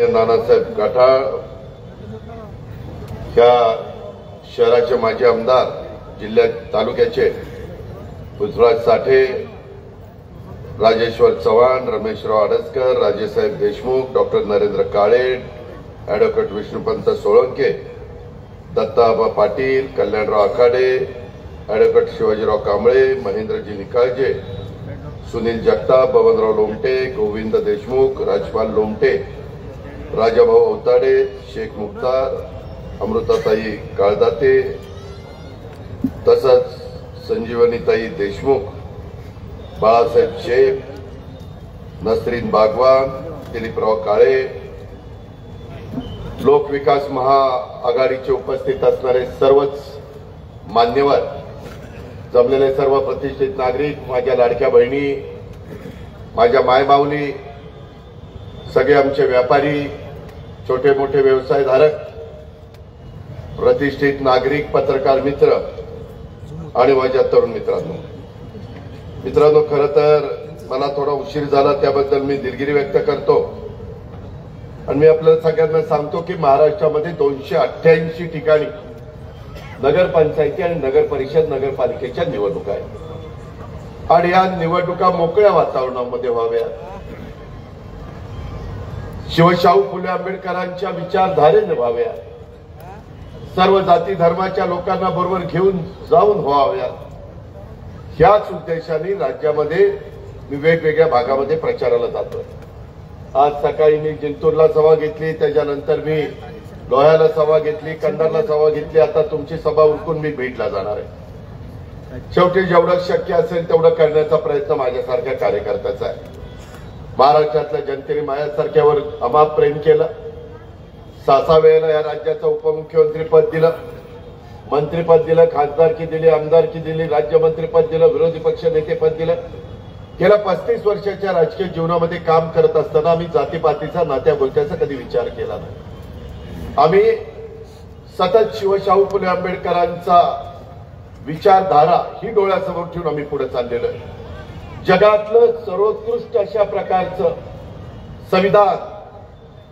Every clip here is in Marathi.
नानासाहेब गाठाळ ह्या शहराचे माजी आमदार, जिल्ह्यात तालुक्याचे पृथ्वीराज साठे, राजेश्वर चव्हाण, रमेशराव आडसकर, राजेसाहेब देशमुख, डॉक्टर नरेंद्र काळे, ॲडव्होकेट विष्णुपंत सोळंके, दत्ताबा पाटील, कल्याणराव आखाडे, ॲडव्होकेट शिवाजीराव कांबळे, महेंद्रजी निकाळजे, सुनील जगताप, बबनराव लोमटे, गोविंद देशमुख, राजपाल लोमटे, राजाभाऊ अवताडे, शेख मुख्तार, अमृताताई काळदाते, तसंच संजीवनीताई देशमुख, बाळासाहेब शेख, नसरीन बागवान, दिलीपराव काळे, लोकविकास महाआघाडीचे उपस्थित असणारे सर्वच मान्यवर, जमलेले सर्व प्रतिष्ठित नागरिक, माझ्या लाडक्या बहिणी, माझ्या मायमाऊली, सगळे आमचे व्यापारी, छोटे मोठे व्यवसायधारक, प्रतिष्ठित नागरिक, पत्रकार मित्र आणि माझ्या तरुण मित्रांनो, खरं तर मला थोडा उशीर झाला, त्याबद्दल मी दिलगिरी व्यक्त करतो. आणि मी आपल्याला सगळ्यांना सांगतो की महाराष्ट्रामध्ये 288 ठिकाणी नगरपंचायती आणि नगर परिषद, नगरपालिकेच्या निवडणुका आहेत आणि या निवडणुका मोकळ्या वातावरणामध्ये व्हाव्या, शिवशाहू फुले आंबेडकरांच्या विचारधारेने व्हाव्या, सर्व जाती धर्माच्या लोकांना बरोबर घेऊन जाऊन व्हाव्या, ह्याच उद्देशाने राज्यामध्ये मी वेगवेगळ्या भागामध्ये प्रचाराला जातोय. आज सकाळी मी जिंतूरला सभा घेतली, त्याच्यानंतर मी लोह्याला सभा घेतली, कंधारला सभा घेतली, आता तुमची सभा उरकून मी बीडला जाणार आहे. शेवटी जेवढं शक्य असेल तेवढं करण्याचा प्रयत्न माझ्यासारख्या कार्यकर्त्याचा आहे. महाराष्ट्रातल्या जनतेने माझ्यासारख्यावर अमाप प्रेम केलं. 6 वेळेला या राज्याचं उपमुख्यमंत्री पद दिलं, मंत्रीपद दिलं, खासदारकी दिली, आमदारकी दिली, राज्यमंत्रीपद दिलं, विरोधी पक्ष नेतेपद दिलं. गेल्या 35 वर्षाच्या राजकीय जीवनामध्ये काम करत असताना आम्ही जातीपातीचा, नात्या गोत्याचा कधी विचार केला नाही. आम्ही सतत शिवशाहू फुले आंबेडकरांचा विचारधारा ही डोळ्यासमोर ठेवून आम्ही पुढे चाललेलो आहे. जगातलं सर्वोत्कृष्ट अशा प्रकारचं संविधान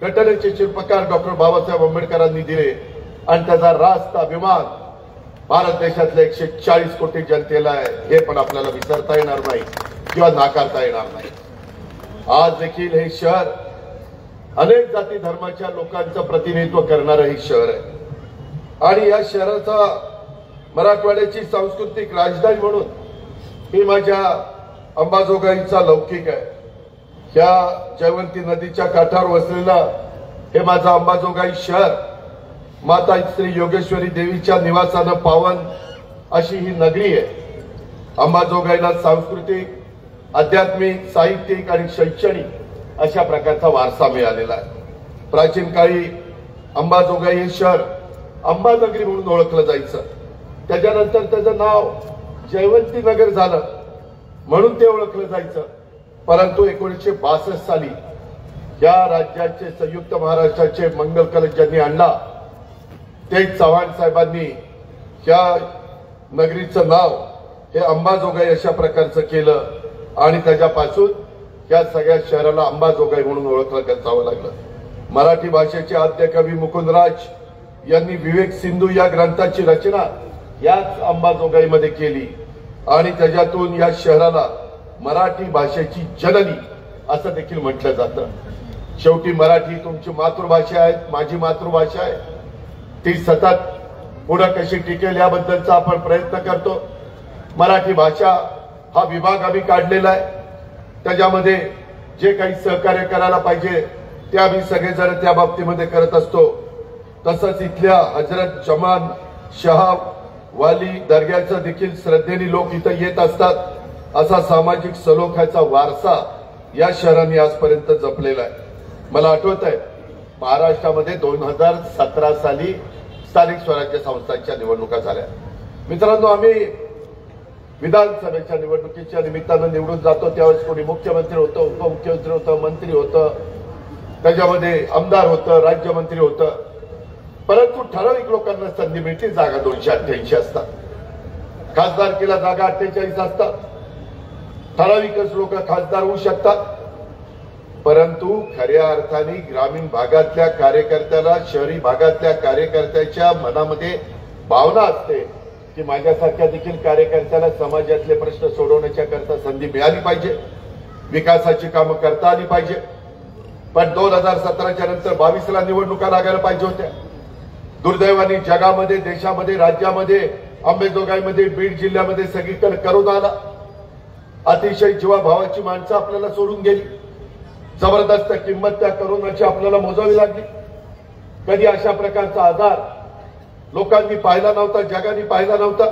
घटनेचे शिल्पकार डॉक्टर बाबासाहेब आंबेडकरांनी दिले आणि त्याचा रास्त अभिमान भारत देशातल्या 140 कोटी जनतेला आहे, हे पण आपल्याला विसरता येणार नाही किंवा नाकारता येणार नाही. आज देखील हे शहर अनेक जाती धर्माच्या लोकांचं प्रतिनिधित्व करणारं हे शहर आहे आणि या शहराचा मराठवाड्याची सांस्कृतिक राजधानी म्हणून ही माझ्या अंबाजोगाईचा लौकिक आहे. ह्या जयवंती नदीच्या काठावर वसलेलं हे माझं अंबाजोगाई शहर माता श्री योगेश्वरी देवीच्या निवासानं पावन अशी ही नगरी आहे. अंबाजोगाईला सांस्कृतिक, आध्यात्मिक, साहित्यिक आणि शैक्षणिक अशा प्रकारचा वारसा मिळालेला आहे. प्राचीन काळी अंबाजोगाई हे शहर अंबानगरी म्हणून ओळखलं जायचं. त्याच्यानंतर त्याचं नाव जयवंती नगर झालं म्हणून ते ओळखलं जायचं. परंतु 1962 साली या राज्याचे, संयुक्त महाराष्ट्राचे मंगल कलश ज्यांनी आणला ते चव्हाण साहेबांनी या नगरीचं नाव हे अंबाजोगाई अशा प्रकारचं केलं आणि त्याच्यापासून या सगळ्या शहराला अंबाजोगाई म्हणून ओळखलं जावं लागलं. मराठी भाषेचे आद्य कवी मुकुंदराज यांनी विवेक सिंधू या ग्रंथाची रचना याच अंबाजोगाईमध्ये केली आणि त्याच्यातून या शहराला मराठी भाषेची जननी असं देखील म्हटलं जातं. शेवटी मराठी तुमची मातृभाषा आहे, माझी मातृभाषा आहे. ती सतत पुढे कशी टिकेल याबद्दलचा आपण प्रयत्न करतो. मराठी भाषा हा विभाग आम्ही काढलेला आहे, त्याच्यामध्ये जे काही सहकार्य करायला पाहिजे ते आम्ही सगळेजण त्या बाबतीमध्ये करत असतो. तसंच इथल्या हजरत जमान शाह वाली दर्ग्याचं देखील श्रद्धेने लोक इथं येत असतात. असा सामाजिक सलोख्याचा वारसा या शहराने आजपर्यंत जपलेला आहे. मला आठवत आहे महाराष्ट्रामध्ये 2017 साली स्थानिक स्वराज्य संस्थांच्या निवडणुका झाल्या. मित्रांनो, आम्ही विधानसभेच्या निवडणुकीच्या निमित्तानं निवडून जातो त्यावेळेस कोणी मुख्यमंत्री होतं, उपमुख्यमंत्री होतं, मंत्री होतं, त्याच्यामध्ये आमदार होतं, राज्यमंत्री होतं. परंतु ठराविक लोकांना संधी मिळते. जागा 288 असतात. खासदारकीला जागा 48 असतात. ठराविकच लोक खासदार होऊ शकतात. परंतु खऱ्या अर्थाने ग्रामीण भागातल्या कार्यकर्त्याला शहरी भागातल्या कार्यकर्त्याच्या मनामध्ये भावना असते की माझ्यासारख्या देखील कार्यकर्त्याला समाजातले प्रश्न सोडवण्याच्या करता संधी मिळाली पाहिजे, विकासाची कामं करता आली पाहिजे. पण 2017च्या नंतर 22ला निवडणुका लागायला पाहिजे होत्या. दुर्दैवाने जगामध्ये, देशामध्ये, राज्यामध्ये, अंबेजोगाईमध्ये, बीड जिल्ह्यामध्ये सगळीकडे करोना आला. अतिशय जीवाभावाची माणसं आपल्याला सोडून गेली. जबरदस्त किंमत त्या करोनाची आपल्याला मोजावी लागली. कधी अशा प्रकारचा आजार लोकांनी पाहिला नव्हता, जगाने पाहिला नव्हता.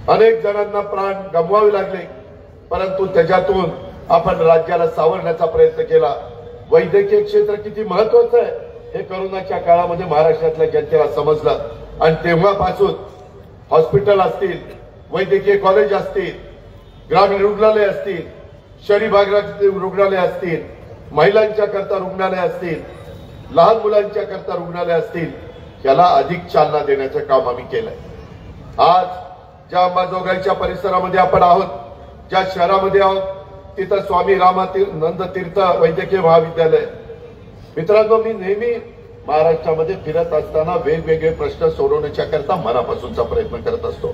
अनेक जणांना प्राण गमवावे लागले, परंतु त्याच्यातून आपण राज्याला सावरण्याचा प्रयत्न केला. वैद्यकीय क्षेत्र किती महत्वाचं आहे हे करोनाच्या काळामध्ये महाराष्ट्रातल्या जनतेला समजलं. आणि तेव्हापासून हॉस्पिटल असतील, वैद्यकीय कॉलेज असतील, ग्रामीण रुग्णालय असतील, शहरी भागातील रुग्णालय असतील, महिलांच्या करता रुग्णालय असतील, लहान मुलांच्या करता रुग्णालय असतील, याला अधिक चालना देण्याचं काम आम्ही केलंय. आज ज्या अंबाजोगाईच्या परिसरामध्ये आपण आहोत, ज्या शहरामध्ये आहोत, तिथं स्वामी रामानंद तीर्थ वैद्यकीय महाविद्यालय. मित्रांनो, मी नेहमी महाराष्ट्रामध्ये फिरत असताना वेगवेगळे प्रश्न सोडवण्याच्या करता मनापासूनचा प्रयत्न करत असतो.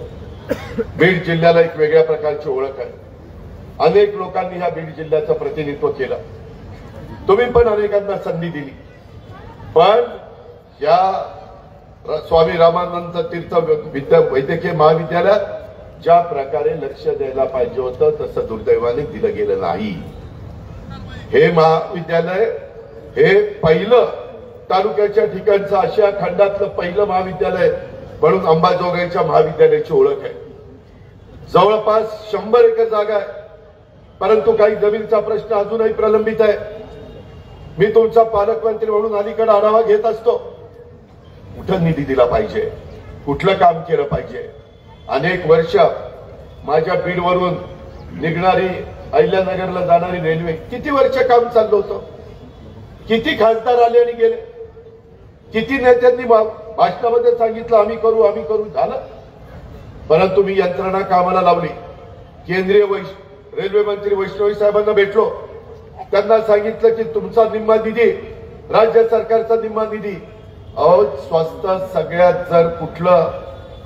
बीड जिल्ह्याला एक वेगळ्या प्रकारची ओळख आहे. अनेक लोकांनी ह्या बीड जिल्ह्याचं प्रतिनिधित्व केलं. तुम्ही पण अनेकांना संधी दिली. पण या स्वामी रामानंद तीर्थ वैद्यकीय महाविद्यालयात ज्या प्रकारे लक्ष द्यायला पाहिजे होतं तसं दुर्दैवाने दिलं गेलं नाही. हे महाविद्यालय हे पहिलं तालुक्याच्या ठिकाणचं, आशिया खंडातलं पहिलं महाविद्यालय म्हणून अंबाजोगाईच्या महाविद्यालयाची ओळख आहे. जवळपास 100 एकर जागा आहे, परंतु काही जमिनीचा प्रश्न अजूनही प्रलंबित आहे. मी तुमचा पालकमंत्री म्हणून अलीकडे आढावा घेत असतो. कुठं निधी दिला पाहिजे, कुठलं काम केलं पाहिजे. अनेक वर्ष माझ्या बीडवरून निघणारी अहिल्यानगरला जाणारी रेल्वे किती वर्ष काम चाललं होतं. किती खासदार आले आणि गेले, किती नेत्यांनी भाषणामध्ये सांगितलं आम्ही करू आम्ही करू, झालं. परंतु मी यंत्रणा कामाला लावली. केंद्रीय रेल्वे मंत्री वैष्णवी साहेबांना भेटलो. त्यांना सांगितलं की तुमचा निम्मा निधी, राज्य सरकारचा निम्मा निधी. अहो, स्वस्त सगळ्यात जर कुठलं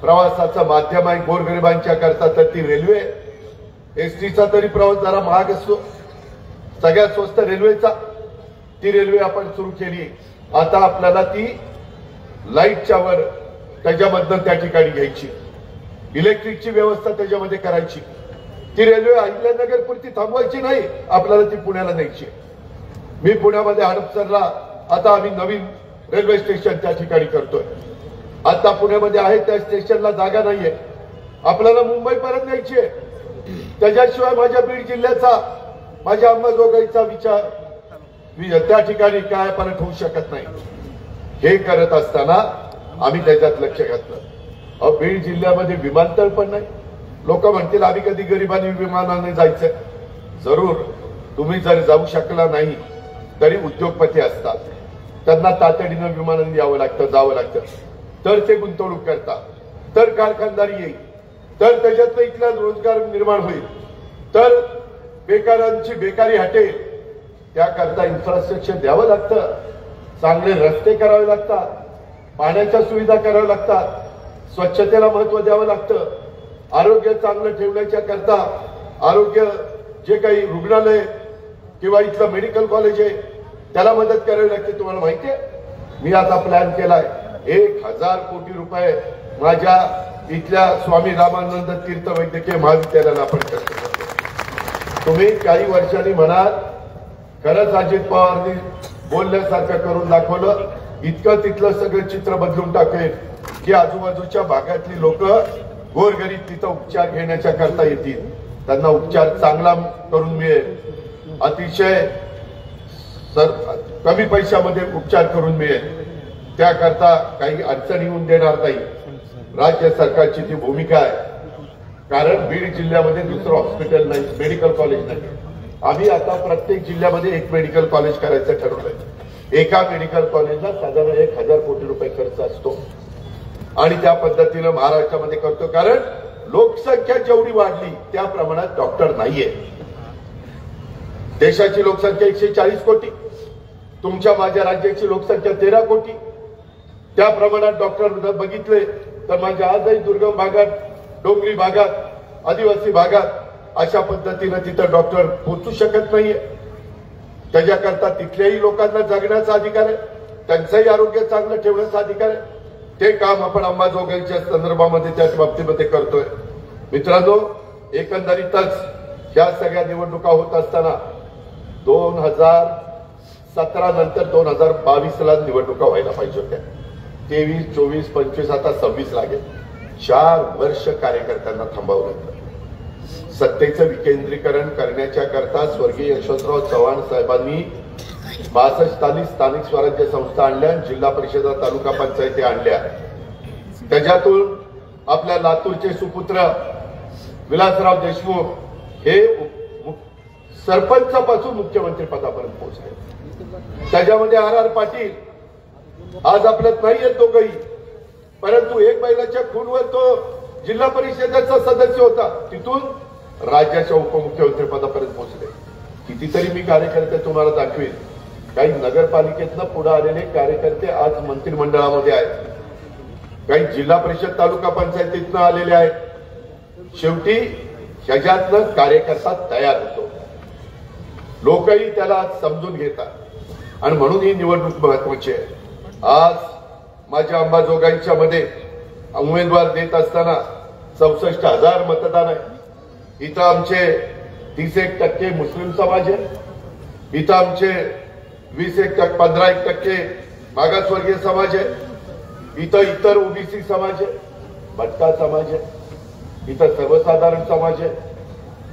प्रवासाचं माध्यम आहे गोरगरिबांच्या करता तर ती रेल्वे. एसटीचा तरी प्रवास जरा महाग असतो, सगळ्यात स्वस्त रेल्वेचा. ती रेल्वे आपण सुरू केली. आता आपल्याला ती लाईटच्या वर त्याच्याबद्दल त्या ठिकाणी घ्यायची, इलेक्ट्रिकची व्यवस्था त्याच्यामध्ये करायची. ती रेल्वे अहिल्यानगर पुरती थांबवायची नाही, आपल्याला ती पुण्याला न्यायची. मी पुण्यामध्ये हडपसरला आता आम्ही नवीन रेल्वे स्टेशन त्या ठिकाणी करतोय. आता पुण्यामध्ये आहे त्या स्टेशनला जागा नाहीये, आपल्याला मुंबईपर्यंत न्यायची आहे. त्याच्याशिवाय माझ्या बीड जिल्ह्याचा, माझ्या अंबाजोगाईचा विचार त्या ठिकाणी काय परत होऊ शकत नाही. हे करत असताना आम्ही त्याच्यात लक्ष घातलं. बीड जिल्ह्यामध्ये विमानतळ पण नाही. लोक म्हणतील आम्ही कधी गरिबांनी विमानाने जायचंय. जरूर, तुम्ही जर जाऊ शकला नाही तरी उद्योगपती असतात, त्यांना तातडीनं विमानाने यावं लागतं, जावं लागतं. तर ते गुंतवणूक करतात, तर कारखानदारी येईल, तर त्याच्यातलं इथला रोजगार निर्माण होईल, तर बेकारांची बेकारी हटेल. त्याकरता इन्फ्रास्ट्रक्चर द्यावं लागतं, चांगले रस्ते करावे लागतात, पाण्याच्या सुविधा कराव्या लागतात, स्वच्छतेला महत्व द्यावं लागतं. आरोग्य चांगलं ठेवण्याच्या करता आरोग्य जे काही रुग्णालय किंवा इथलं मेडिकल कॉलेज आहे त्याला मदत करावी लागते. तुम्हाला माहिती आहे, मी आता प्लॅन केलाय 1000 कोटी रुपये माझ्या इथल्या स्वामी रामानंद तीर्थ वैद्यकीय महाविद्यालयाला आपण खर्च करतो. तुम्ही काही वर्षांनी म्हणाल खरंच अजित पवारनी बोलल्यासारखं करून दाखवलं, इतकं तिथलं सगळं चित्र बदलून टाकेल की आजूबाजूच्या भागातली लोक गोरगरीब तिथं उपचार घेण्याच्या करता येतील, त्यांना उपचार चांगला करून मिळेल, अतिशय कमी पैशामध्ये उपचार करून मिळेल. त्याकरता काही अडचणी येऊन देणार नाही. राज्य सरकारची ती भूमिका आहे. कारण बीड जिल्ह्यामध्ये दुसरं हॉस्पिटल नाही, मेडिकल कॉलेज नाही. आम्ही आता प्रत्येक जिल्ह्यामध्ये एक मेडिकल कॉलेज करायचं ठरवलंय. एका मेडिकल कॉलेजला साधारण 1000 कोटी रुपये खर्च असतो आणि त्या पद्धतीनं महाराष्ट्रामध्ये करतो. कारण लोकसंख्या जेवढी वाढली त्या प्रमाणात डॉक्टर नाहीये. देशाची लोकसंख्या 140 कोटी, तुमच्या माझ्या राज्याची लोकसंख्या 13 कोटी. त्या प्रमाणात डॉक्टर बघितले तर माझ्या आजही दुर्गम भागात, डोंगरी भागात, आदिवासी भागात अशा पद्धतीनं तिथं डॉक्टर पोहोचू शकत नाहीये. त्याच्याकरता तिथल्याही लोकांना जगण्याचा अधिकार आहे, त्यांचंही आरोग्य चांगलं ठेवण्याचा अधिकार आहे. ते काम आपण अंबाजोगाईच्या संदर्भामध्ये त्या बाबतीमध्ये करतोय. मित्रांनो, एकंदरीतच ह्या सगळ्या निवडणुका होत असताना 2017 नंतर 2022ला निवडणुका व्हायला पाहिजे होत्या. 23, 24, 25 आता 26 लागेल. 4 वर्ष कार्यकर्त्यांना थांबवलं. सत्तेचं विकेंद्रीकरण करण्याच्या करता स्वर्गीय यशवंतराव चव्हाण साहेबांनी 62 स्थानिक स्वराज्य संस्था आणल्या, जिल्हा परिषद, तालुका पंचायती आणल्या. त्याच्यातून आपल्या लातूरचे सुपुत्र विलासराव देशमुख हे सरपंचापासून मुख्यमंत्री पदापर्यंत पोहोचले. त्याच्यामध्ये आर पाटील आज आपल्यात नाहीयेत दोघंही, परंतु एक महिलाच्या खूनवर तो जिल्हा परिषदेचा सदस्य होता, तिथून राज्याच्या उपमुख्यमंत्री पदापर्यंत पोहोचले. कितीतरी मी कार्यकर्ते तुम्हाला दाखवेन. काही नगरपालिकेतनं पुढे आलेले कार्यकर्ते आज मंत्रिमंडळामध्ये आहेत, काही जिल्हा परिषद, तालुका पंचायतीतनं आलेले आहेत. शेवटी ह्याच्यातनं कार्यकर्ता तयार होतो, लोकही त्याला समजून घेतात आणि म्हणून ही निवडणूक महत्वाची आहे. आज माझ्या अंबाजोगाईच्या मध्ये उमेदवार देत असताना 64,000 मतदान आहे. इथं आमचे 30% मुस्लिम समाज आहे, इथं आमचे 15% मागासवर्गीय समाज आहे, इथं इतर ओबीसी समाज आहे, भटका समाज आहे, इथं सर्वसाधारण समाज आहे.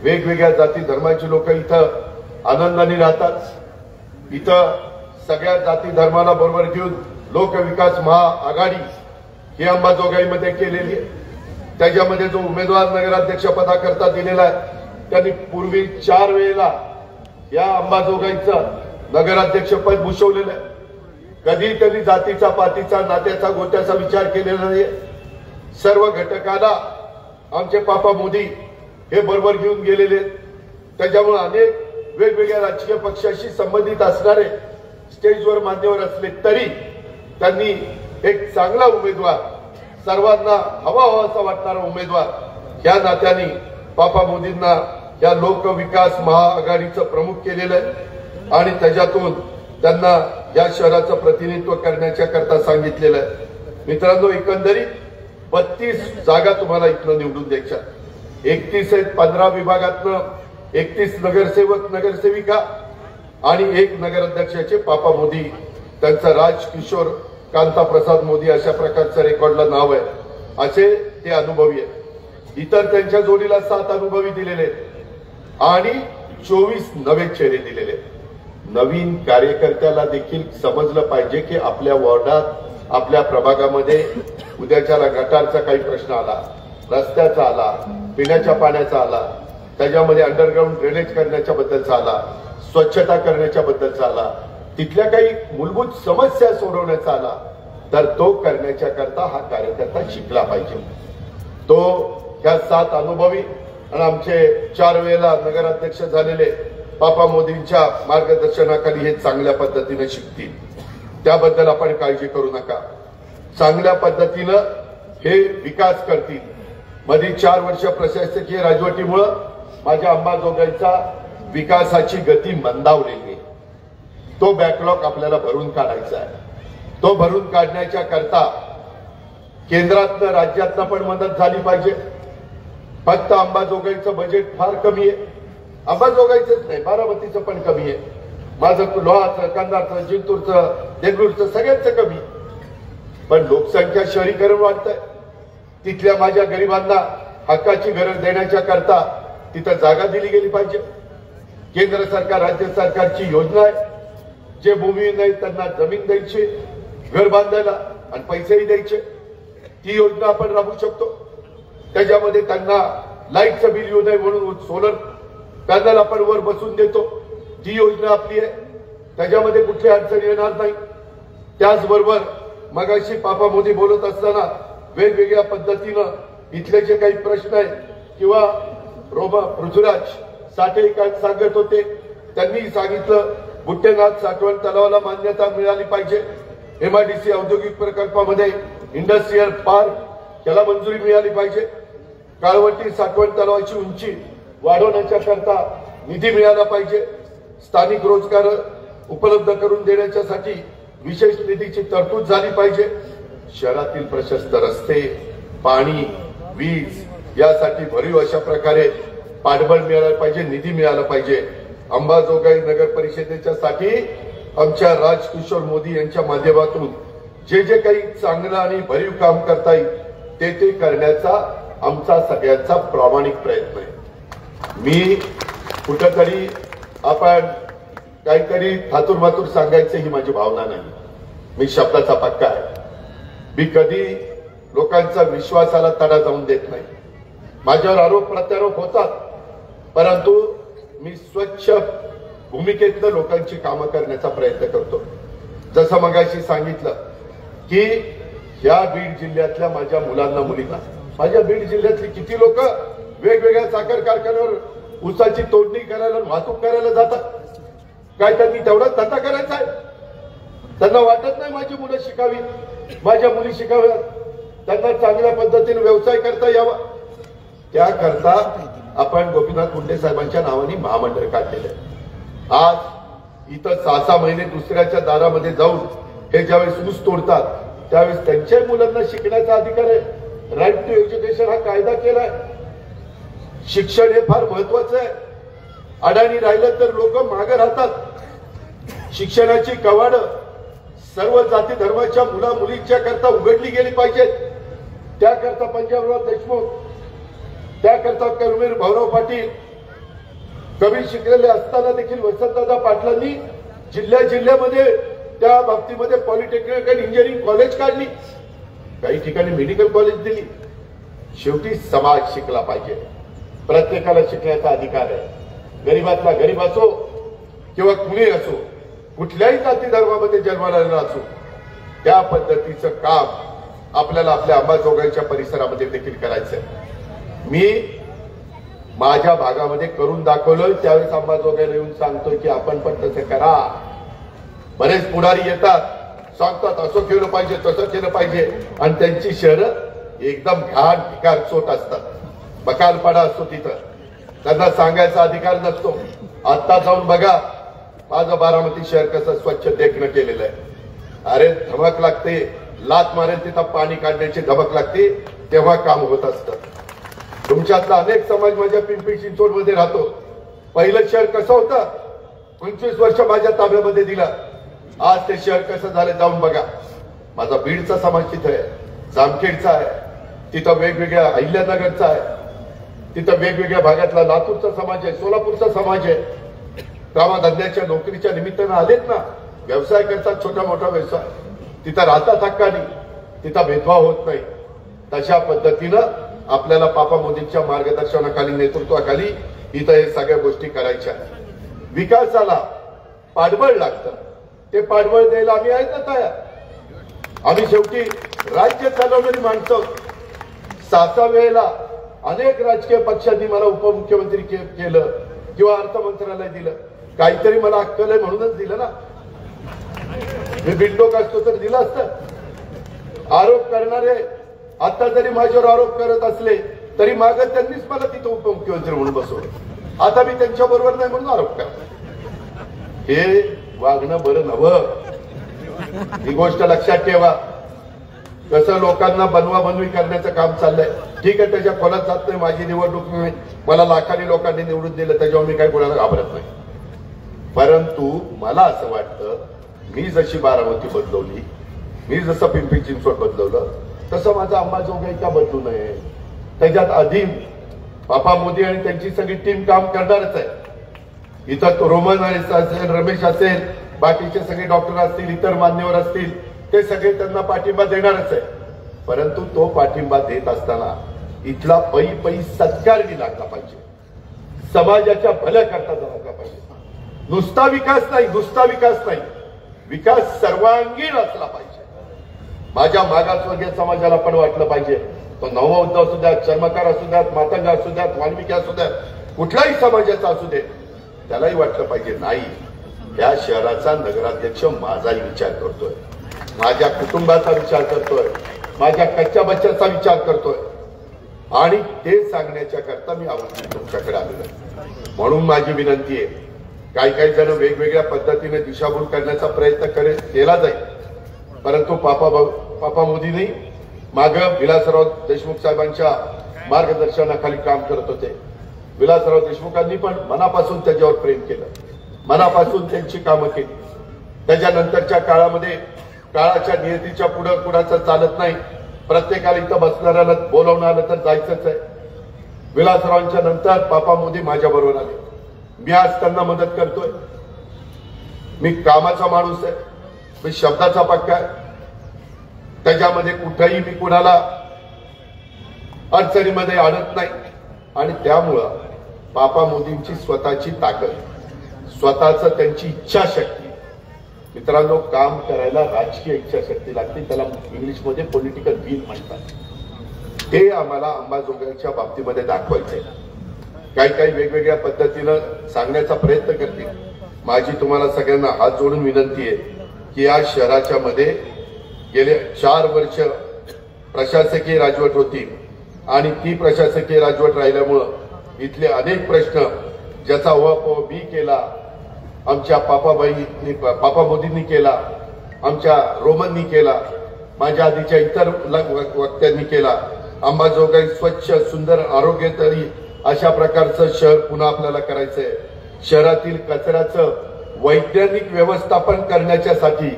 वेगवेगळ्या जाती धर्माची लोक इथं आनंदाने राहतात. इथं सगळ्या जाती धर्माला बरोबर घेऊन लोकविकास महाआघाडी ही अंबाजोगाईमध्ये केलेली आहे. त्याच्यामध्ये जो उमेदवार नगराध्यक्ष पदाकरता दिलेला आहे, त्यांनी पूर्वी 4 वेळेला या अंबाजोगाईचं नगराध्यक्ष पद भूषवलेलं आहे. कधी कधी जातीचा, पातीचा, नात्याचा, गोत्याचा विचार केलेला नाही. सर्व घटकाला आमचे पापा मोदी हे बरोबर घेऊन गेलेले आहेत. त्याच्यामुळे अनेक वेगवेगळ्या राजकीय पक्षाशी संबंधित असणारे स्टेजवर मान्यवर असले तरी त्यांनी एक चांगला उमेदवार, सर्वांना हवा असा वाटणारा उमेदवार या नात्याने पापा मोदींना या लोकविकास महाआघाडीचं प्रमुख केलेलं आहे आणि त्याच्यातून त्यांना या शहराचं प्रतिनिधित्व करण्याच्या करता सांगितलेलं आहे. मित्रांनो, एकंदरीत 32 जागा तुम्हाला इथनं निवडून द्यायच्या. 31 आहेत 15 विभागातनं, 31 नगरसेवक, नगरसेविका आणि 1 नगराध्यक्षाचे पापा मोदी, त्यांचा राजकिशोर कांताप्रसाद मोदी अशा प्रकारचं रेकॉर्डला नाव आहे. असे ते अनुभवी आहेत. इतर त्यांच्या जोडीला 7 अनुभवी दिलेले आहेत आणि 24 नवे चेहरे दिलेले आहेत. नवीन कार्यकर्त्याला देखील समजलं पाहिजे की आपल्या वॉर्डात, आपल्या प्रभागामध्ये उद्याच्याला गटारचा काही प्रश्न आला, रस्त्याचा आला, पिण्याच्या पाण्याचा आला, त्याच्यामध्ये अंडरग्राऊंड ड्रेनेज करण्याच्या बद्दलचा आला, स्वच्छता करण्याच्या बद्दलचा आला, तिथल्या काही मूलभूत समस्या सोडवण्याचा आला, तर तो करण्याच्या करता हा कार्यकर्ता शिकला पाहिजे. तो ह्या 7 अनुभवी आणि आमचे 4 वेळेला नगराध्यक्ष झालेले पापा मोदींच्या मार्गदर्शनाखाली हे चांगल्या पद्धतीने शिकतील. त्याबद्दल आपण काळजी करू नका. चांगल्या पद्धतीनं हे विकास करतील. मध्ये 4 वर्ष प्रशासकीय राजवटीमुळे माझ्या अंबाजोगाईचा विकासाची गती मंदावलेली आहे. तो बॅकलॉग आपल्याला भरून काढायचा आहे. तो भरून काढण्याच्या करता केंद्रातनं, राज्यातनं पण मदत झाली पाहिजे. फक्त अंबाजोगाईचं बजेट फार कमी आहे. अंबाजोगाईचंच नाही, बारामतीचं पण कमी आहे. माझं लोहाचं, कंधारचं, जिंतूरचं, देगलूरचं सगळ्यांचं कमी. पण लोकसंख्या, शहरीकरण वाढतंय. तिथल्या माझ्या गरिबांना हक्काची घरं देण्याच्या करता तिथं जागा दिली गेली पाहिजे. केंद्र सरकार, राज्य सरकारची योजना आहे. जे भूमी नाही त्यांना जमीन द्यायची, घर बांधायला आणि पैसेही द्यायचे. ती योजना आपण राबवू शकतो. त्याच्यामध्ये त्यांना लाईटचं बिल येऊ नये म्हणून सोलर पॅनल आपण वर बसून देतो. ती योजना आपली आहे. त्याच्यामध्ये कुठली अडचण येणार नाही. त्याचबरोबर मगाशी पापा मोदी बोलत असताना वेगवेगळ्या पद्धतीनं इथले जे काही प्रश्न आहेत किंवा पृथ्वीराज साठे काय सांगत होते त्यांनी सांगितलं बुट्टेनाथ साठवण तलावाला मान्यता मिळाली पाहिजे. MIDC औद्योगिक प्रकल्पामध्ये इंडस्ट्रियल पार्क याला मंजुरी मिळाली पाहिजे. काळवंटी साठवण तलावाची उंची वाढवण्याच्या करता निधी मिळाला पाहिजे. स्थानिक रोजगार उपलब्ध करून देण्यासाठी विशेष निधीची तरतूद झाली पाहिजे. शहरातील प्रशस्त रस्ते, पाणी, वीज यासाठी भरीव अशा प्रकारे पाठबळ मिळालं पाहिजे, निधी मिळाला पाहिजे. अंबाजोगाई नगर परिषदेच्या साठी आमच्या राजकिशोर मोदी यांच्या माध्यमातून जे जे काही चांगलं आणि भरीव काम करता येईल ते करण्याचा आमचा सगळ्यांचा प्रामाणिक प्रयत्न आहे. मी कुठंतरी आपण काहीतरी थातूरमातूर सांगायचं ही माझी भावना नाही. मी शब्दाचा पक्का आहे. मी कधी लोकांचा विश्वासाला तडा जाऊन देत नाही. माझ्यावर आरोप प्रत्यारोप होतात, परंतु मी स्वच्छ भूमिकेतनं लोकांची कामं करण्याचा प्रयत्न करतो. जसं मगाशी सांगितलं की या बीड जिल्ह्यातल्या माझ्या मुलांना मुलींना, माझ्या बीड जिल्ह्यातली किती लोक वेगवेगळ्या साखर कारखान्यावर ऊसाची तोडणी करायला वाहतूक करायला जातात. काय त्यांनी तेवढाच धंदा करायचा आहे? त्यांना वाटत नाही माझी मुलं शिकावी, माझ्या मुली शिकाव्यात, त्यांना चांगल्या पद्धतीने व्यवसाय करता यावा. त्याकरता आपण गोपीनाथ मुंडे साहेबांच्या नावाने महामंडळ काढलेलं आहे. आज इथं 6-6 महिने दुसऱ्याच्या दारामध्ये जाऊन हे ज्यावेळेस ऊस तोडतात त्यावेळेस त्यांच्या मुलांना शिकण्याचा अधिकार आहे. राईट टू एज्युकेशन हा कायदा केलाय. शिक्षण हे फार महत्वाचं आहे. अडाणी राहिलं तर लोक मागे राहतात. शिक्षणाची कवाड सर्व जाती धर्माच्या मुला मुलींच्या करता उघडली गेली पाहिजेत. त्याकरता पंजाबराव देशमुख, त्याकरता कर्मवीर भाऊराव पाटील कमी शिकलेले असताना देखील वसंतदादा पाटलांनी जिल्ह्यामध्ये त्या बाबतीमध्ये पॉलिटेक्निक आणि इंजिनिअरिंग कॉलेज काढली. काही ठिकाणी मेडिकल कॉलेज दिली. शेवटी समाज शिकला पाहिजे. प्रत्येकाला शिकण्याचा अधिकार आहे. गरीबातला गरीब असो किंवा कुणी असो, कुठल्याही जाती धर्मामध्ये जन्माला असो, त्या पद्धतीचं काम आपल्याला आपल्या अंबाजोगाईच्या परिसरामध्ये देखील करायचं आहे. मी माझ्या भागामध्ये करून दाखवलं. त्यावेळेस अंबाजोगाईला येऊन सांगतोय की आपण पण तसं करा. बरेच पुढारी येतात, सांगतात असं केलं पाहिजे, तसं केलं पाहिजे, आणि त्यांची शहरं एकदम घाण भिकार चोट असतात. बकालपाडा असतो तिथं त्यांना सांगायचा अधिकार नसतो. आता जाऊन बघा माझं बारामती शहर कसं स्वच्छ देखणं केलेलं आहे. अरे धमक लागते, लात मारेल तिथं पाणी काढण्याची धमक लागते, तेव्हा काम होत असतं. तुमच्यातला अनेक समाज माझ्या पिंपरी चिंचवड मध्ये राहतो. पहिलं शहर कसं होतं? 25 वर्ष माझ्या ताब्यामध्ये दिलं. आज ते शहर कसं झालं जाऊन बघा. माझा बीडचा समाज तिथं आहे, जामखेडचा आहे, तिथं वेगवेगळ्या अहिल्यानगरचा आहे, तिथं वेगवेगळ्या भागातला लातूरचा समाज आहे, सोलापूरचा समाज आहे. कामाधंद्याच्या नोकरीच्या निमित्तानं आलेत ना, व्यवसाय करतात, छोटा मोठा व्यवसाय, तिथं राहतात हक्कानी, तिथं भेदभाव होत नाही. तशा पद्धतीनं आपल्याला पापा मोदींच्या मार्गदर्शनाखाली, नेतृत्वाखाली इथं हे सगळ्या गोष्टी करायच्या. विकासाला पाठबळ लागतं. ते पाठबळ द्यायला आम्ही आहेत ना तयार. आम्ही शेवटी राज्य चालवणारी माणसं. 6 वेळेला अनेक राजकीय पक्षांनी मला उपमुख्यमंत्री केलं किंवा अर्थमंत्रालय दिलं. काहीतरी मला अक्कल आहे म्हणूनच दिलं ना. मी बिल्डोक असतो तर दिलं असतं. आरोप करणारे आता जरी माझ्यावर आरोप करत असले तरी मागं त्यांनीच मला तिथं उपमुख्यमंत्री म्हणून बसवलं. आता मी त्यांच्या बरोबर नाही म्हणून आरोप करतो. हे वागणं बरं नव्हं. ही गोष्ट लक्षात ठेवा. कसं लोकांना बनवाबनवी करण्याचं काम चाललंय. ठीक आहे, त्याच्या खोलात जात नाही. माझी निवडणूक नाही, मला लाखांनी लोकांनी निवडून दिलं, त्याच्यावर मी काही कोणाला घाबरत नाही. परंतु मला असं वाटतं, मी जशी बारामती बदलवली, मी जसं पिंपरी चिंचवड बदलवलं, तसं माझा अंबाजोगाई का बदलू नये? त्याच्यात आधी पापा मोदी आणि त्यांची सगळी टीम काम करणारच आहे. इथं रोमन असेल, रमेश असेल, बाकीचे सगळे डॉक्टर असतील, इतर मान्यवर असतील, ते सगळे त्यांना पाठिंबा देणारच आहे. परंतु तो पाठिंबा देत असताना इथला पै सत्कारही लागला पाहिजे. समाजाच्या भल्या करता लागला पाहिजे. नुसता विकास नाही, विकास सर्वांगीण असला पाहिजे. माझ्या मागासवर्गीय समाजाला पण वाटलं पाहिजे. तो नवउद्धव असू द्यात, चर्मकार असू द्यात, मातंग असू द्यात, वाल्मिकी असू द्यात, कुठल्याही समाजाचा असू दे, त्यालाही वाटलं पाहिजे नाही, या शहराचा नगराध्यक्ष माझाही विचार करतोय, माझ्या कुटुंबाचा विचार करतोय, माझ्या कच्च्या बच्च्याचा विचार करतोय, आणि ते सांगण्याच्या करता मी आवर्जून तुमच्याकडे आलेलो आहे. म्हणून माझी विनंती आहे, काही जण वेगवेगळ्या पद्धतीने दिशाभूल करण्याचा प्रयत्न केला जाईल, परंतु पापा मोदींनी मागं विलासराव देशमुख साहेबांच्या मार्गदर्शनाखाली काम करत होते. विलासराव देशमुखांनी पण मनापासून त्याच्यावर प्रेम केलं, मनापासून त्यांची कामं केली. त्याच्यानंतरच्या काळामध्ये काळाच्या नियतीच्या पुढे कुणाचं चालत नाही, प्रत्येकाला इथं बसणाऱ्याला बोलावून आलं तर जायचंच आहे. विलासरावांच्या नंतर पापा मोदी माझ्या बरोबर आले, मी आज त्यांना मदत करतोय. मी कामाचा माणूस आहे, मी शब्दाचा पक्का आहे, त्याच्यामध्ये कुठेही मी कुणाला अडचणीमध्ये आणत नाही. आणि त्यामुळं पापा मोदींची स्वतःची ताकद, स्वतःच त्यांची इच्छाशक्ती, मित्रांनो काम करायला राजकीय इच्छाशक्ती लागते, त्याला इंग्लिशमध्ये पॉलिटिकल विल म्हणतात, ते आम्हाला अंबाजोगाईच्या बाबतीमध्ये दाखवायचंय. काही वेगवेगळ्या पद्धतीनं सांगण्याचा प्रयत्न करतील. माझी तुम्हाला सगळ्यांना हात जोडून विनंती आहे की या शहराच्या मध्ये गेले 4 वर्ष प्रशासकीय राजवट होती आणि ती प्रशासकीय राजवट राहिल्यामुळं इथले अनेक प्रश्न ज्याचा उहापोह मी केला, आमच्या पापा मोदींनी केला, आमच्या रोमननी केला, माझ्या आधीच्या इतर वक्त्यांनी केला. अंबाजोगाई स्वच्छ सुंदर आरोग्यदायी अशा प्रकारचं शहर पुन्हा आपल्याला करायचंय. शहरातील कचऱ्याचं वैज्ञानिक व्यवस्थापन करण्याच्यासाठी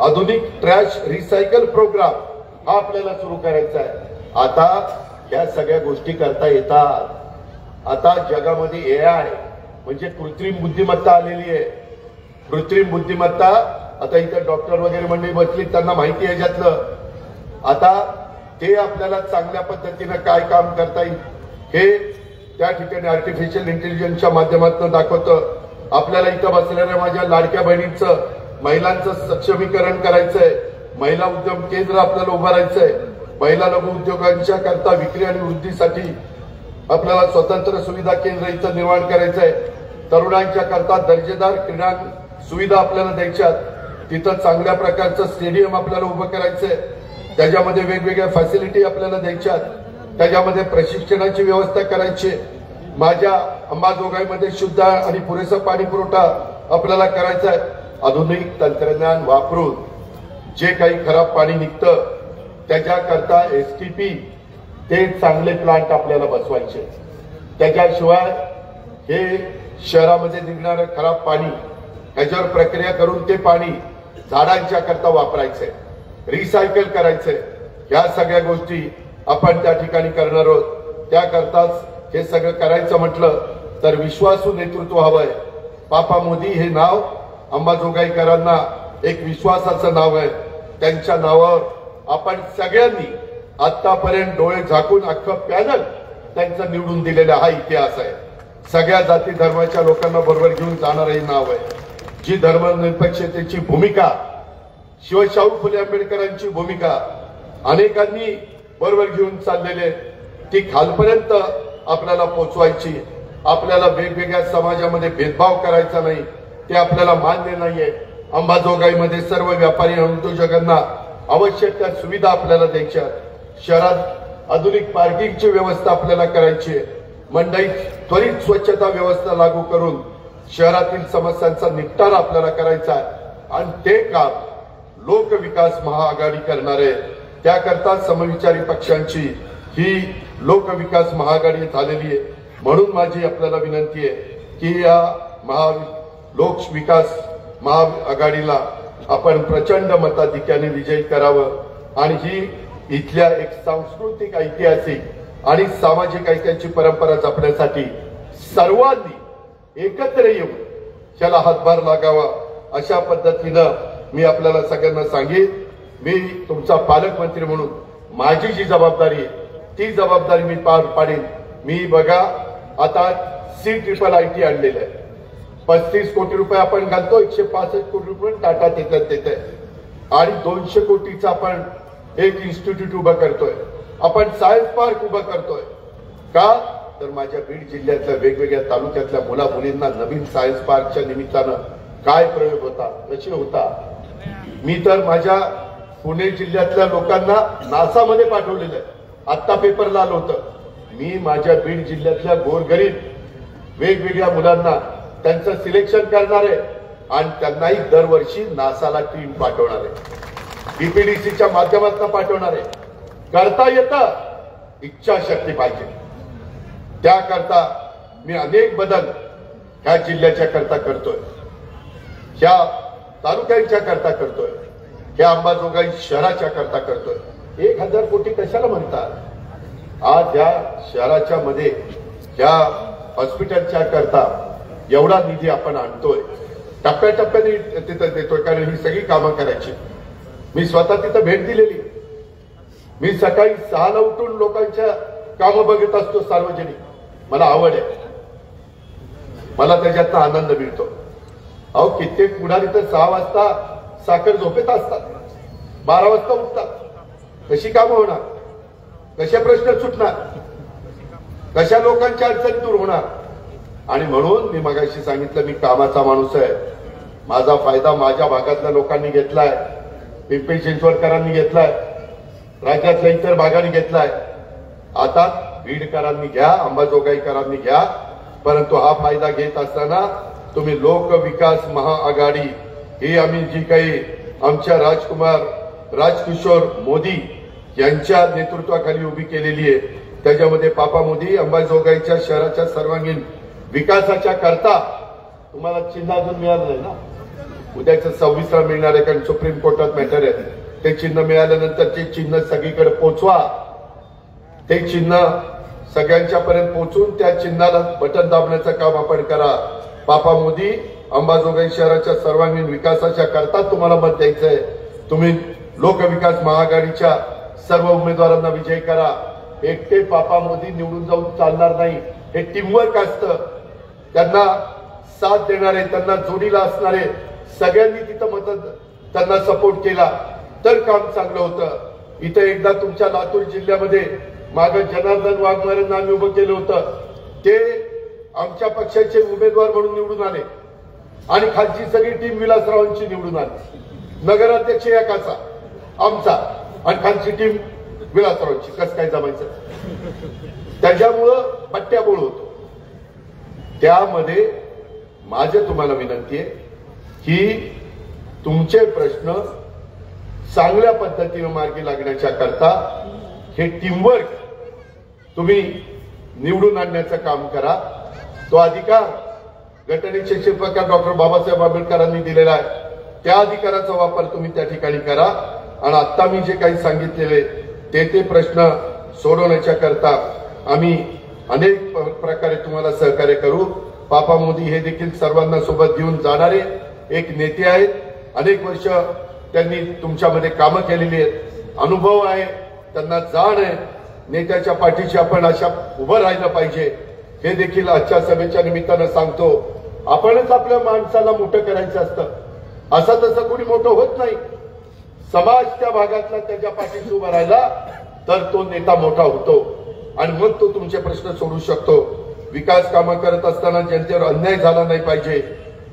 आधुनिक ट्रॅश रिसायकल प्रोग्राम हा आपल्याला सुरू करायचा आहे. आता या सगळ्या गोष्टी करता येतात. आता जगामध्ये AI म्हणजे कृत्रिम बुद्धिमत्ता आलेली आहे. कृत्रिम बुद्धिमत्ता आता इथे डॉक्टर वगैरे मंडळी बसली, त्यांना माहिती आहे याच्यातलं. आता ते आपल्याला चांगल्या पद्धतीनं काय काम करता येईल हे त्या ठिकाणी आर्टिफिशियल इंटेलिजन्सच्या माध्यमातून दाखवतं. आपल्याला इथं बसलेल्या माझ्या लाडक्या बहिणींचं, महिलांचं सक्षमीकरण करायचंय, महिला उद्यम केंद्र आपल्याला उभारायचंय, महिला लघु उद्योगांच्या करता विक्री आणि वृद्धीसाठी आपल्याला स्वतंत्र सुविधा केंद्र इथं निर्माण करायचंय. तरुणांच्या करता दर्जेदार क्रीडा सुविधा आपल्याला द्यायच्यात, तिथं चांगल्या प्रकारचं स्टेडियम आपल्याला उभं करायचंय, त्याच्यामध्ये वेगवेगळ्या फॅसिलिटी आपल्याला द्यायच्यात, त्याच्यामध्ये प्रशिक्षणाची व्यवस्था करायची. माझ्या अंबाजोगाईमध्ये शुद्ध आणि पुरेसा पाणी पुरवठा आपल्याला करायचा आहे. आधुनिक तंत्रज्ञान वापरून जे काही खराब पाणी निघतं त्याच्याकरता STP ते चांगले प्लांट आपल्याला बसवायचे. त्याच्याशिवाय हे शहरामध्ये निघणारं खराब पाणी ह्याच्यावर प्रक्रिया करून ते पाणी झाडांच्या करता वापरायचंय, रिसायकल करायचंय. या सगळ्या गोष्टी आपण त्या ठिकाणी करणार आहोत. त्याकरताच हे सगळं करायचं म्हटलं तर विश्वासू नेतृत्व हवंय. पापा मोदी हे नाव अंबाजोगाईकरांना एक विश्वासाचं नाव आहे. त्यांच्या नावावर आपण सगळ्यांनी आतापर्यंत डोळे झाकून अख्खं पॅनल त्यांचं निवडून दिलेला हा इतिहास आहे. सगळ्या जाती धर्माच्या लोकांना बरोबर घेऊन जाणारं हे नाव आहे. जी धर्मनिरपेक्षतेची भूमिका, शिवशाहू फुले आंबेडकरांची भूमिका अनेकांनी बरोबर घेऊन चाललेले, ती खालपर्यंत आपल्याला पोचवायची. आपल्याला वेगवेगळ्या समाजामध्ये भेदभाव करायचा नाही, ते आपल्याला मान्य नाहीये. अंबाजोगाईमध्ये सर्व व्यापारी आणि उद्योजकांना आवश्यक त्या सुविधा आपल्याला द्यायच्या. शहरात आधुनिक पार्किंगची व्यवस्था आपल्याला करायची आहे. मंडईत त्वरित स्वच्छता व्यवस्था लागू करून शहरातील समस्यांचा निपटारा आपल्याला करायचा आहे. आणि ते काम लोकविकास महाआघाडी करणार आहे. त्याकरता समविचारी पक्षांची ही लोकविकास महाआघाडी झालेली आहे. म्हणून माझी आपल्याला विनंती आहे की या लोकविकास महाआघाडीला आपण प्रचंड मताधिक्याने विजयी करावं आणि ही इथल्या एक सांस्कृतिक, ऐतिहासिक आणि सामाजिक ऐक्याची परंपरा जपण्यासाठी सर्वांनी एकत्र येऊन त्याला हातभार लागावा. अशा पद्धतीनं मी आपल्याला सगळ्यांना सांगेन. मी तुमचा पालकमंत्री म्हणून माझी जी जबाबदारी आहे ती जबाबदारी मी पार पाडेन. मी बघा आता CIIT आणलेलं आहे. 35 कोटी रुपये आपण घालतो, 165 कोटी रुपये टाटा देते आणि 200 कोटीचं आपण एक इन्स्टिट्यूट उभं करतोय. आपण सायन्स पार्क उभं करतोय. का तर माझ्या बीड जिल्ह्यातल्या वेगवेगळ्या तालुक्यातल्या मुला मुलींना नवीन सायन्स पार्कच्या निमित्तानं काय प्रयोग होता, कसे होता, मी तर माझ्या पुणे जिल्ह्यातल्या लोकांना नासामध्ये पाठवलेलं आहे. आत्ता पेपरला आलं होतं. मी माझ्या बीड जिल्ह्यातल्या गोरगरीब वेगवेगळ्या मुलांना त्यांचं सिलेक्शन करणार आहे आणि त्यांनाही दरवर्षी नासाला टीम पाठवणार आहे, बीपीडीसीच्या माध्यमातून पाठवणार आहे. करता येतं, इच्छाशक्ती पाहिजे. त्याकरता मी अनेक बदल ह्या जिल्ह्याच्या करता करतोय, ह्या तालुक्यांच्या करता करतोय, ह्या अंबाजोगाई शहराच्या करता करतोय. 1000 कोटी कशाला म्हणतात? आज या शहराच्या मध्ये ह्या हॉस्पिटलच्या करता एवढा निधी आपण आणतोय, टप्प्याटप्प्याने तिथं देतोय, कारण ही सगळी कामं करायची. मी स्वतः तिथं भेट दिलेली. मी सकाळी 6ला उठून लोकांच्या कामं बघत असतो सार्वजनिक. मला आवड आहे, मला त्याच्यातनं आनंद मिळतो. अहो कित्येक पुढारी तर 6 वाजता साखर झोपेत असतात, 12 वाजता उठतात. कशी कामं होणार? कशा प्रश्न सुटणार? कशा लोकांच्या अडचणी दूर होणार? आणि म्हणून मी मगाशी सांगितलं, मी कामाचा माणूस आहे. माझा फायदा माझ्या भागातल्या लोकांनी घेतलाय, पिंपरी चिंचवडकरांनी घेतलाय, राज्यातल्या इतर भागांनी घेतलाय. आता बीडकरांनी घ्या, अंबाजोगाईकरांनी घ्या. परंतु हा फायदा घेत असताना तुम्ही लोक विकास महाआघाडी ही आम्ही जी काही आमच्या राजकिशोर मोदी यांच्या नेतृत्वाखाली उभी केलेली आहे, त्याच्यामध्ये पापा मोदी अंबाजोगाईच्या शहराच्या सर्वांगीण विकासाच्या करता तुम्हाला चिन्ह अजून मिळालं नाही ना. उद्याचं 26ला मिळणार आहे, कारण सुप्रीम कोर्टात मॅटर आहे. ते चिन्ह मिळाल्यानंतर ते चिन्ह सगळीकडे पोचवा. ते चिन्ह सगळ्यांच्या पर्यंत पोहोचून त्या चिन्हाला बटन दाबण्याचं काम आपण करा. पापा मोदी अंबाजोगाई शहराच्या सर्वांगीण विकासाच्या करता तुम्हाला मत द्यायचंय. तुम्ही लोकविकास महाआघाडीच्या सर्व उमेदवारांना विजय करा. एकटे पापा मोदी निवडून जाऊन चालणार नाही. हे टीमवर्क असतं. त्यांना साथ देणारे, त्यांना जोडीला असणारे सगळ्यांनी तिथं त्यांना सपोर्ट केला तर काम चांगलं होतं. इथं एकदा तुमच्या लातूर जिल्ह्यामध्ये मागे जनार्दन वाघमारेंना आम्ही उभं केलं होतं. ते आमच्या पक्षाचे उमेदवार म्हणून निवडून आले आणि खालची सगळी टीम विलासरावांची निवडून आली. नगराध्यक्ष एकाचा आमचा आणि खालची टीम विलासरावांची. कसं काय जमायचं? त्याच्यामुळं पट्ट्याबोळ होतो. त्यामध्ये माझे तुम्हाला विनंती आहे की तुमचे प्रश्न चांगल्या पद्धतीने मार्गी लागण्याच्या करता हे टीमवर्क तुम्ही निवडून आणण्याचं काम करा. तो अधिकार घटनेचे शिल्पकार डॉक्टर बाबासाहेब आंबेडकरांनी दिलेला आहे. त्या अधिकाराचा वापर तुम्ही त्या ठिकाणी करा. आणि आता मी जे काही सांगितलेले ते प्रश्न सोडवण्याच्या करता आम्ही अनेक प्रकारे तुम्हाला सहकार्य करू. पापा मोदी हे देखील सर्वांना सोबत घेऊन जाणारे एक नेते आहेत. अनेक वर्ष त्यांनी तुमच्यामध्ये कामं केलेली आहेत, अनुभव आहे, त्यांना जाण आहे. नेत्याच्या पाठीशी आपण अशा उभं राहिलं पाहिजे हे देखील आजच्या सभेच्या निमित्तानं सांगतो. आपणच आपल्या माणसाला मोठं करायचं असतं. असं तसं कोणी मोठं होत नाही. समाज त्या भागातला त्याच्या पाठीशी उभा राहिला तर तो नेता मोठा होतो आणि मग तो तुमचे प्रश्न सोडू शकतो. विकास कामं करत असताना जनतेवर अन्याय झाला नाही पाहिजे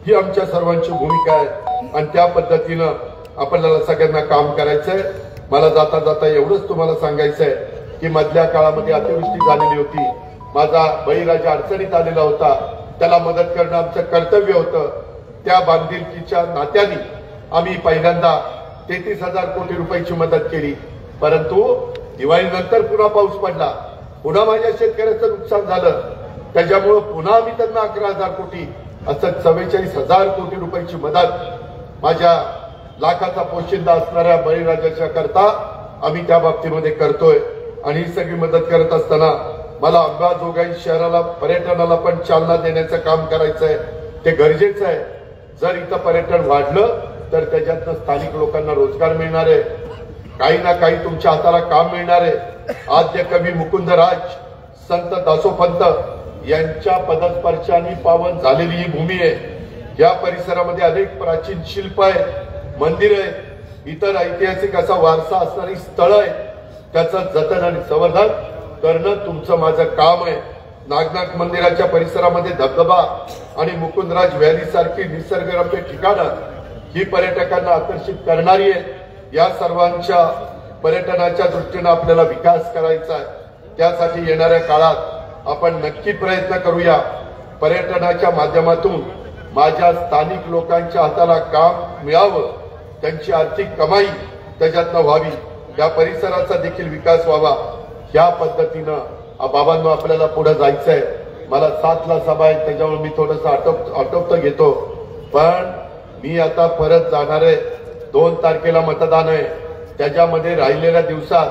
ही आमच्या सर्वांची भूमिका आहे आणि त्या पद्धतीनं आपल्याला सगळ्यांना काम करायचंय. मला जाता जाता एवढंच तुम्हाला सांगायचंय की मधल्या काळामध्ये अतिवृष्टी झालेली होती. माझा बळीराजा अडचणीत आलेला होता. त्याला मदत करणं आमचं कर्तव्य होतं. त्या बांधिलकीच्या नात्याने आम्ही पहिल्यांदा 33,000 कोटी रुपयाची मदत केली. परंतु दिवाळीनंतर पुन्हा पाऊस पडला, पुन्हा माझ्या शेतकऱ्याचं नुकसान झालं. त्याच्यामुळे पुन्हा आम्ही त्यांना 11,000 कोटी असं 44,000 कोटी रुपयाची मदत माझ्या लाखाचा पोशिंदा असणाऱ्या बळीराजाच्या करता आम्ही त्या बाबतीमध्ये करतोय. आणि ही सगळी मदत करत असताना मला अंबाजोगाई शहराला पर्यटनाला पण चालना देण्याचं काम करायचंय. ते गरजेचं आहे. जर इथं पर्यटन वाढलं तर त्याच्यातनं स्थानिक लोकांना रोजगार मिळणार आहे, काही ना काही तुमच्या हाताला काम मिळणार आहे. आद्य कवी मुकुंदराज, संत दासोपंत यांच्या पदस्पर्शाने पावन झालेली ही भूमी आहे. या परिसरामध्ये अनेक प्राचीन शिल्प आहेत, मंदिर आहेत, इतर ऐतिहासिक असा वारसा असणारी स्थळं आहेत. त्याचं जतन आणि संवर्धन करणं तुमचं माझं काम आहे. नागनाथ मंदिराच्या परिसरामध्ये धबधबा आणि मुकुंदराज व्हॅली सारखी निसर्गरम्य ठिकाणं ही पर्यटकांना आकर्षित करणारी आहेत। या सर्वांच्या पर्यटनाच्या दृष्टीने आपल्याला विकास करायचा आहे। त्यासाठी येणाऱ्या काळात आपण नक्की प्रयत्न करूया। पर्यटनाच्या माध्यमातून माझ्या स्थानिक लोकांच्या हाताला काम मिळावं, त्यांची आर्थिक कमाई त्याच्यातनं व्हावी, या परिसराचा देखील विकास व्हावा। या पद्धतीनं बाबांनो आपल्याला पुढे जायचंय। मला 7ला सभा आहे, त्याच्यामुळे मी थोडस आटोपतं घेतो, पण मी आता परत जाणार आहे। 2 तारखेला मतदान आहे। त्याच्यामध्ये राहिलेल्या दिवसात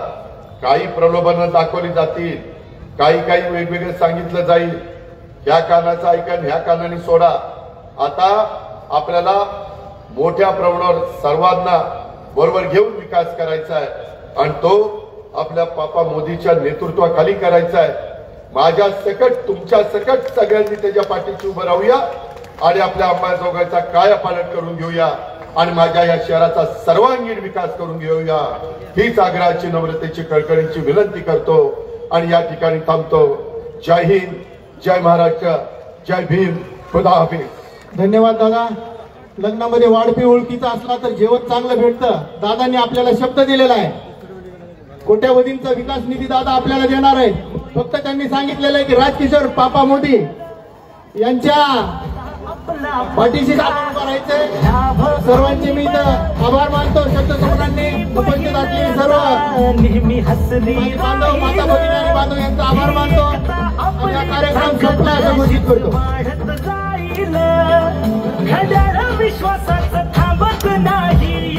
काही प्रलोभनं दाखवली जातील, काही वेगवेगळं सांगितलं जाईल, ह्या कानाचं ऐका ह्या कानाने सोडा। आता आपल्याला मोठ्या प्रमाणावर सर्वांना बरोबर घेऊन विकास करायचा आहे आणि तो आपल्या पापा मोदीच्या नेतृत्वाखाली करायचा आहे। माझ्या सकट तुमच्या सकट सगळ्यांनी त्याच्या पाठीशी उभं राहूया आणि आपल्या अंबाजोगाईचा कायापालट करून घेऊया आणि माझ्या या शहराचा सर्वांगीण विकास करून घेऊया। हीच आग्रहाची नम्रतेची कळकळीची विनंती करतो आणि या ठिकाणी थांबतो। जय हिंद, जय महाराष्ट्र, जय भीम, खुदा हाफिज। धन्यवाद दादा। लग्नामध्ये वाढपी ओळखीचा असला तर जेवण चांगलं भेटतं। दादांनी आपल्याला शब्द दिलेला आहे, कोट्यावधींचा विकास निधी दादा आपल्याला देणार आहे। फक्त त्यांनी सांगितलेलं आहे की राजकिशोर पापा मोदी यांच्या पाठीशी आपण उभं राहायचंय। सर्वांचे मी इथं आभार मानतो। शब्दसमूहांनी उपस्थित असलेले सर्व नेहमी हसली बांधव, माता भगिनी आणि बांधव यांचा आभार मानतो आणि हा कार्यक्रम संपला असं घोषित करतो। विश्वासाचं थांबत नाही,